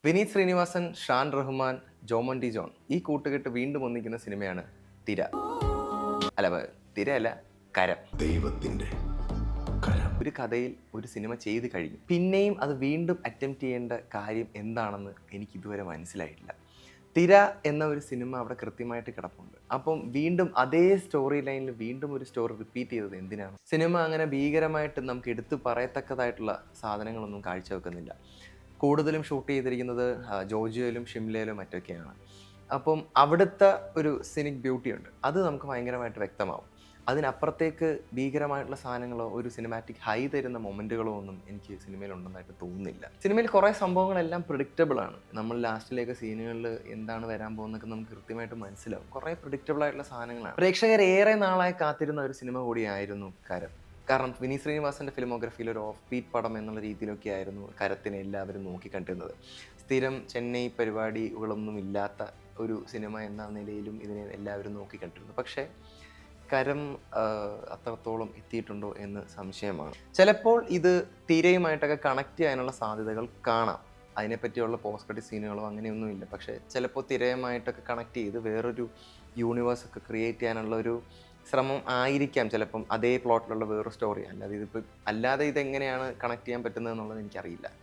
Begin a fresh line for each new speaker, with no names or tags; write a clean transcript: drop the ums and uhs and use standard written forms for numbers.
Vineeth Sreenivasan, Shaan Rahman, Jomon T John ഈ കൂട്ടുകെട്ട് വീണ്ടും ഒന്നിക്കുന്ന സിനിമയാണ് തിര. അല്ല, തിരയല്ല, കരം.
ദൈവത്തിന്റെ കരം.
ഒരു കഥയിൽ ഒരു സിനിമ ചെയ്ത് കഴിഞ്ഞു, പിന്നെയും അത് വീണ്ടും അറ്റംപ്റ്റ് ചെയ്യേണ്ട കാര്യം എന്താണെന്ന് എനിക്ക് ഇതുവരെ മനസ്സിലായിട്ടില്ല. തിര എന്ന ഒരു സിനിമ അവിടെ കൃത്യമായിട്ട് കിടപ്പുണ്ട്. അപ്പം വീണ്ടും അതേ സ്റ്റോറി ലൈനിൽ വീണ്ടും ഒരു സ്റ്റോറി റിപ്പീറ്റ് ചെയ്തത് എന്തിനാണ്? സിനിമ അങ്ങനെ ഭീകരമായിട്ട് നമുക്ക് എടുത്തു പറയത്തക്കതായിട്ടുള്ള സാധനങ്ങളൊന്നും കാഴ്ചവെക്കുന്നില്ല. കൂടുതലും ഷൂട്ട് ചെയ്തിരിക്കുന്നത് ജോർജിയയിലും ഷിംലയിലും മറ്റൊക്കെയാണ്. അപ്പം അവിടുത്തെ ഒരു സിനിക് ബ്യൂട്ടി ഉണ്ട്, അത് നമുക്ക് ഭയങ്കരമായിട്ട് വ്യക്തമാവും. അതിനപ്പുറത്തേക്ക് ഭീകരമായിട്ടുള്ള സാധനങ്ങളോ ഒരു സിനിമാറ്റിക് ഹൈ തരുന്ന മൊമെൻറ്റുകളോ ഒന്നും എനിക്ക് സിനിമയിൽ ഉണ്ടെന്നായിട്ട് തോന്നുന്നില്ല. സിനിമയിൽ കുറേ സംഭവങ്ങളെല്ലാം പ്രിഡിക്റ്റബിൾ ആണ്. നമ്മൾ ലാസ്റ്റിലേക്ക് സീനുകളിൽ എന്താണ് വരാൻ പോകുന്നതൊക്കെ നമുക്ക് കൃത്യമായിട്ട് മനസ്സിലാവും. കുറേ പ്രിഡിക്റ്റബിൾ ആയിട്ടുള്ള സാധനങ്ങളാണ്. പ്രേക്ഷകർ ഏറെ നാളായി കാത്തിരുന്ന ഒരു സിനിമ കൂടിയായിരുന്നു കരം. കാരണം വിനീത് ശ്രീനിവാസൻ്റെ ഫിലിമോഗ്രഫിയിൽ ഒരു ഓഫ് ബീറ്റ് പടം എന്നുള്ള രീതിയിലൊക്കെ ആയിരുന്നു കരത്തിനെ എല്ലാവരും നോക്കിക്കണ്ടിരുന്നത്. സ്ഥിരം ചെന്നൈ പരിപാടികളൊന്നും ഇല്ലാത്ത ഒരു സിനിമ എന്ന നിലയിലും ഇതിനെ എല്ലാവരും നോക്കിക്കണ്ടിരുന്നു. പക്ഷേ കരം അത്രത്തോളം എത്തിയിട്ടുണ്ടോ എന്ന് സംശയമാണ്. ചിലപ്പോൾ ഇത് തിരയുമായിട്ടൊക്കെ കണക്ട് ചെയ്യാനുള്ള സാധ്യതകൾ കാണാം. അതിനെപ്പറ്റിയുള്ള പോസ്റ്റ് ക്രെഡിറ്റ് സീനുകളോ അങ്ങനെയൊന്നുമില്ല. പക്ഷേ ചിലപ്പോൾ തിരയുമായിട്ടൊക്കെ കണക്ട് ചെയ്ത് വേറൊരു യൂണിവേഴ്സൊക്കെ ക്രിയേറ്റ് ചെയ്യാനുള്ള ഒരു ശ്രമം ആയിരിക്കാം ചിലപ്പം അതേ പ്ലോട്ടിലുള്ള വേറൊരു സ്റ്റോറി. അല്ലാതെ ഇതെങ്ങനെയാണ് കണക്ട് ചെയ്യാൻ പറ്റുന്നത് എന്നുള്ളത് എനിക്കറിയില്ല.